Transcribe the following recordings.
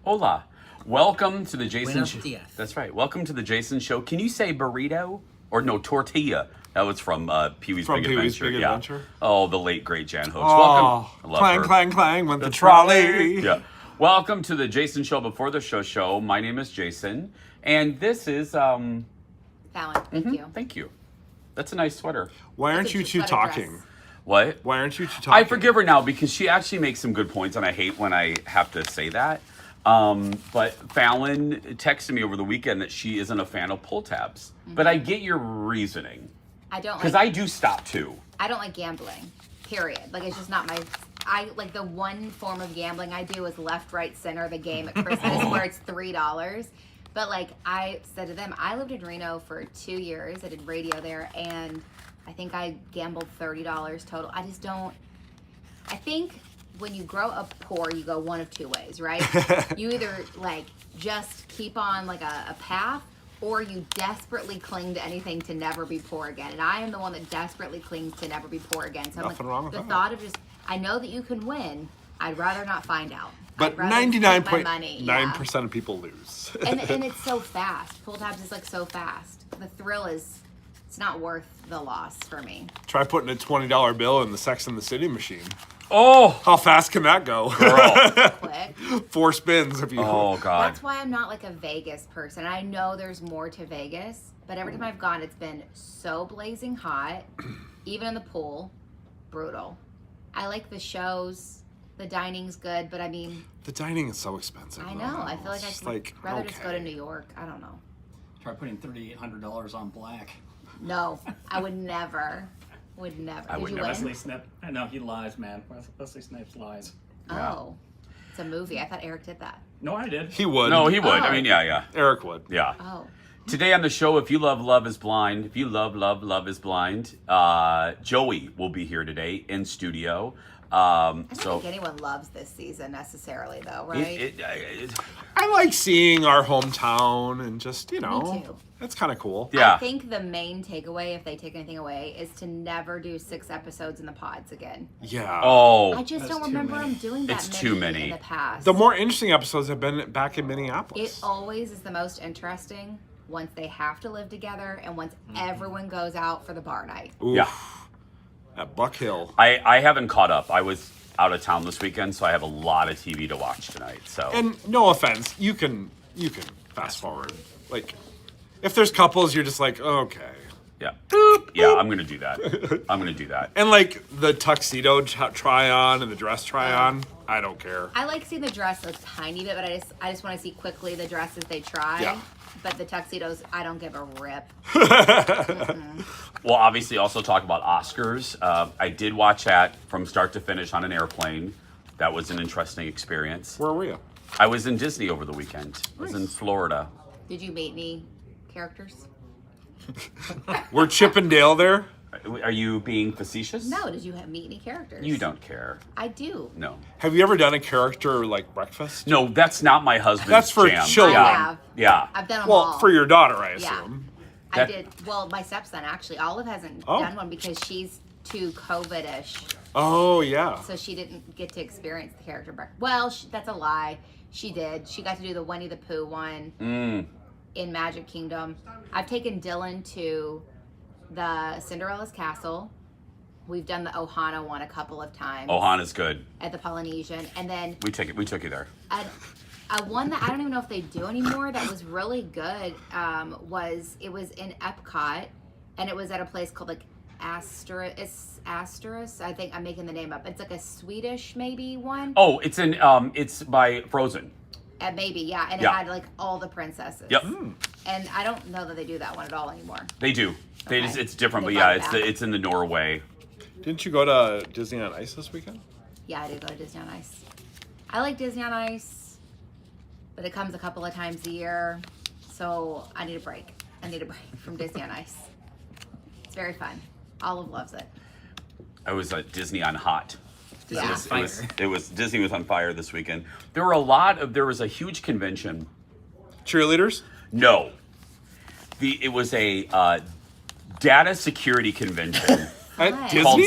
Hola. Welcome to the Jason Buenos Show. dias. That's right. Welcome to the Jason Show. Can you say burrito? Or no, tortilla. That was from Pee-wee's Big Adventure. Adventure? Oh, the late, great Jan Hoax. Oh, Welcome. I love clang, her. clang, clang went the trolley. Yeah. Welcome to the Jason Show Before the Show. My name is Jason. And this is... Fallon, thank you. Thank you. That's a nice sweater. Why aren't That's a you two sweater talking? dress. What? Why aren't you two talking? I forgive her now because she actually makes some good points, and I hate when I have to say that. But Fallon texted me over the weekend that she isn't a fan of pull tabs. But I get your reasoning. I don't Because like. I do stop too. I don't like gambling. Period. Like it's just not my. I like the one form of gambling I do is left, right, center the game at Christmas where it's $3. But like I said to them, I lived in Reno for 2 years. I did radio there, and I think I gambled $30 total. I just don't. I think when you grow up poor, you go one of two ways, right? You either like just keep on like a path, or you desperately cling to anything to never be poor again. And I am the one that desperately clings to never be poor again. So Nothing wrong with the that. thought of just, I know that you can win. I'd rather not find out. But I'd rather keep my money. 99.9% of people lose. And it's so fast. Pull tabs is like so fast. The thrill is, it's not worth the loss for me. Try putting a $20 bill in the Sex and the City machine. Oh, How fast can that go? girl. Quick. 4 spins if you. Oh, God. That's why I'm not like a Vegas person. I know there's more to Vegas, but every time I've gone, it's been so blazing hot. Even in the pool, brutal. I like the shows. The dining's good, but I mean, The dining is so expensive. I know. I feel like It's I'd rather just go to okay. New York. I don't know. Try putting $3,800 on black. No, I would never. Would never. I Did would you never. win? Wesley Snipes. I know he lies, man. Wesley Snipes lies. Yeah. Oh, it's a movie. I thought Eric did that. No, I did. He would. No, he would. Oh. I mean, yeah. Eric would. Yeah. Oh, Today on the show, if you love Love is Blind, if you love Love is Blind, Joey will be here today in studio. I don't think anyone loves this season necessarily, though, right? I like seeing our hometown and just, you know. Me too. It's kind of cool. Yeah. I think the main takeaway, if they take anything away, is to never do 6 episodes in the pods again. Yeah. Oh, I just That's don't too remember many. them doing that It's too many. in the past. The more interesting episodes have been back in Minneapolis. It always is the most interesting once they have to live together and once everyone goes out for the bar night. Oof. Yeah. At Buck Hill. I haven't caught up. I was out of town this weekend, so I have a lot of TV to watch tonight. So And no offense, you can fast forward. Like, if there's couples, you're just like, okay. yeah, yeah, I'm gonna do that. I'm gonna do that. And like the tuxedo try on and the dress try on, I don't care. I like seeing the dress a tiny bit, but I just want to see quickly the dresses they try. Yeah. But the tuxedos, I don't give a rip. We'll obviously also talk about Oscars. I did watch that from start to finish on an airplane. That was an interesting experience. Where were you? I was in Disney over the weekend. I was in Florida. Did you meet any characters? Were Chip and Dale there? Are you being facetious? No, did you meet any characters? You don't care. I do. No. Have you ever done a character like breakfast? No, that's not my husband's That's for jam. children. I Yeah. have. Yeah. I've done them Well, all. for your daughter, I Yeah. assume. I That- did. Well, my stepson actually. Olive hasn't Oh. done one because she's too COVID-ish, Oh, yeah. so she didn't get to experience the character. Well, that's a lie. She did. She got to do the Winnie the Pooh one in Magic Kingdom. I've taken Dylan to the Cinderella's Castle. We've done the Ohana one a couple of times Ohana's good. at the Polynesian, and then We took you there. a one that I don't even know if they do anymore that was really good was in Epcot, and it was at a place called like Asterisk. I think I'm making the name up. It's like a Swedish maybe one. Oh, it's by Frozen. Maybe, yeah. And Yeah. it had like all the princesses. Yep. And I don't know that they do that one at all anymore. They do. They Okay. just, it's different, They but brought yeah, it back. it's in the Norway. Didn't you go to Disney on Ice this weekend? Yeah, I did go to Disney on Ice. I like Disney on Ice, but it comes a couple of times a year, so I need a break. I need a break from Disney on Ice. It's very fun. Olive loves it. I was at Disney on Hot. Yeah. It was Disney was on fire this weekend. There was a huge convention. Cheerleaders? No. It was a data security convention At What? Disney? called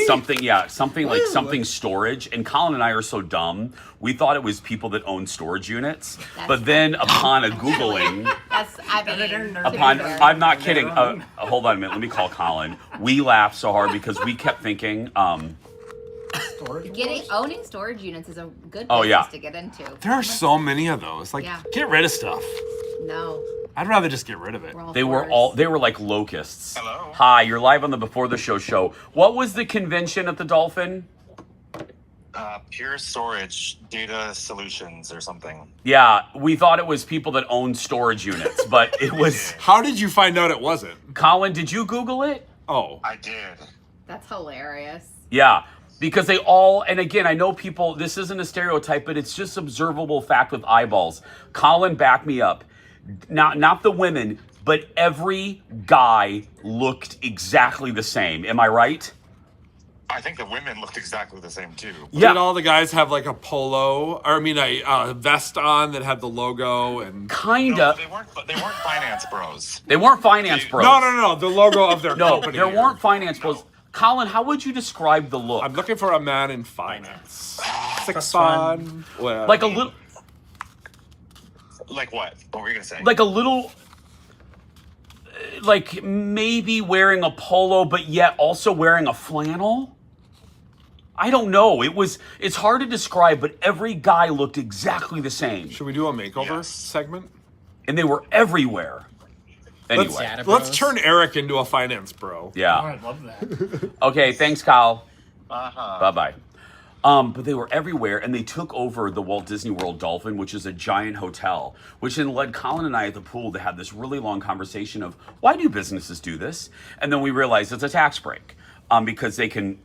something like something storage. And Colin and I are so dumb. We thought it was people that own storage units. That's But then upon a Googling, I'm not kidding. Hold on a minute. Let me call Colin. We laughed so hard because we kept thinking, Owning storage units is a good Oh, business yeah. to get into. There are so many of those. Like, Yeah. get rid of stuff. No. I'd rather just get rid of it. We're all they were like locusts. Hello. Hi, you're live on the Before the Show. What was the convention at the Dolphin? Pure Storage Data Solutions or something. Yeah, we thought it was people that own storage units, but it was. How did you find out it wasn't? Colin, did you Google it? Oh. I did. That's hilarious. Yeah, because they all, and again, I know people, this isn't a stereotype, but it's just observable fact with eyeballs. Colin, back me up. Not the women, but every guy looked exactly the same. Am I right? I think the women looked exactly the same too. Yeah. Did all the guys have like a polo, or a vest on that had the logo and? Kinda. No, they weren't finance bros. They weren't finance bros. No. The logo of their No, company. there weren't finance bros. Colin, how would you describe the look? I'm looking for a man in finance. Six Trust fund. Well, Like a little, Like what? What were you gonna say? like a little, like maybe wearing a polo, but yet also wearing a flannel. I don't know. It's hard to describe, but every guy looked exactly the same, should we do a makeover Yes. segment? and they were everywhere. Anyway, Data Let's bros. turn Eric into a finance bro. Oh, yeah. I love that. Okay, thanks, Kyle. Uh-huh. Bye-bye. But they were everywhere, and they took over the Walt Disney World Dolphin, which is a giant hotel, which then led Colin and I at the pool to have this really long conversation of, why do businesses do this? And then we realized it's a tax break, because they can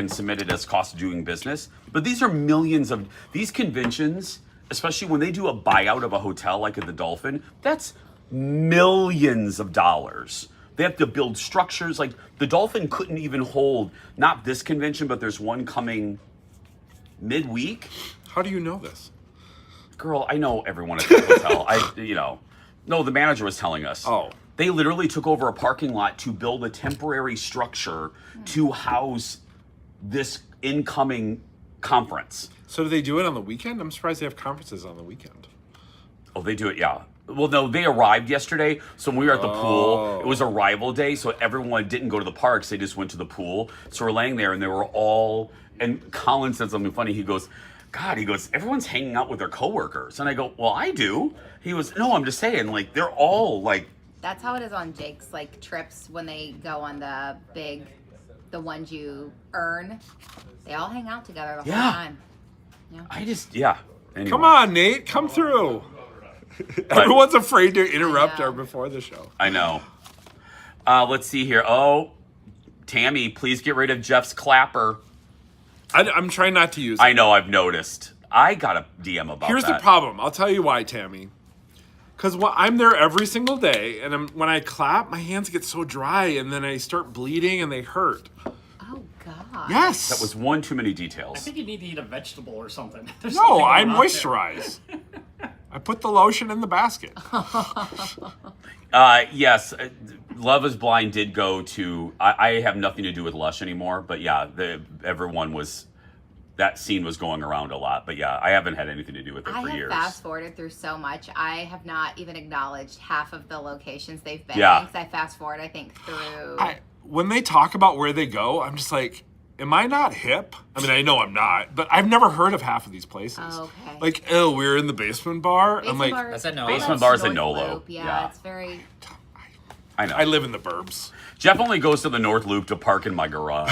submit it as cost of doing business. But these are millions of, these conventions, especially when they do a buyout of a hotel like at the Dolphin, that's millions of dollars. They have to build structures. Like the Dolphin couldn't even hold, not this convention, but there's one coming midweek. How do you know this? Girl, I know everyone at the hotel. No, the manager was telling us. Oh. They literally took over a parking lot to build a temporary structure to house this incoming conference. So do they do it on the weekend? I'm surprised they have conferences on the weekend. Oh, they do it, yeah. Well, no, they arrived yesterday. So when we were at the pool, it was arrival day. So everyone didn't go to the parks. They just went to the pool. So we're laying there and they were all, and Colin said something funny. He goes, everyone's hanging out with their coworkers. And I go, well, I do. He goes, no, I'm just saying, like, they're all like. That's how it is on Jake's like trips when they go on the ones you earn. They all hang out together the whole time. Yeah. Anyway. Come on, Nate, come through. Everyone's afraid to interrupt I know. our before the show. I know. Let's see here. Oh, Tammy, please get rid of Jeff's clapper. I'm trying not to use it. I know, I've noticed. I got a DM about Here's that. the problem. I'll tell you why, Tammy. Because I'm there every single day, and when I clap, my hands get so dry, and then I start bleeding, and they hurt. Oh God. Yes. That was one too many I details. think you need to eat a vegetable or something. There's No, something I going on there. moisturize. I put the lotion in the basket. Yes, Love is Blind did go to. I have nothing to do with Lush anymore, but yeah, everyone was. That scene was going around a lot, but yeah, I haven't had anything to do with it I for have years. fast forwarded through so much. I have not even acknowledged half of the locations they've been Yeah. in. 'Cause I fast forward, I think, through. When they talk about where they go, I'm just like, am I not hip? I mean, I know I'm not, but I've never heard of half of these places. Oh, okay. Like, oh, we're in the basement bar. I'm like, That's at Nolo. Basement bar's at North Nolo. Loop. Yeah, Yeah. it's very. I know. I live in the burbs. Jeff only goes to the North Loop to park in my garage.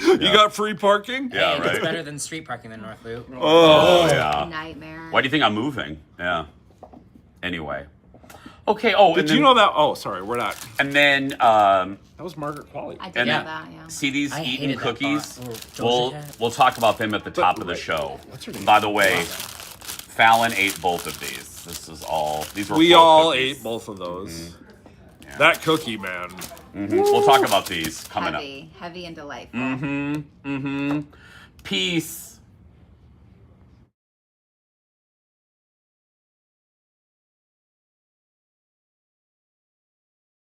You got free parking? Yeah, It's right. better than street parking than North Loop. Oh yeah. Nightmare. Why do you think I'm moving? Yeah. Anyway. Okay. Oh, Did you know that? Oh, sorry, we're not. And then That was Margaret Qualley. I did and know then- that. Yeah. see these I Eaton hated that cookies. part. We'll Doja Cat. we'll talk about them at the top of the show. What's her name? By the way, Fallon ate both of these. This is all. These were. We full all cookies. ate both of those. Yeah. That cookie, man. We'll talk about these coming Heavy and delightful. up. Peace.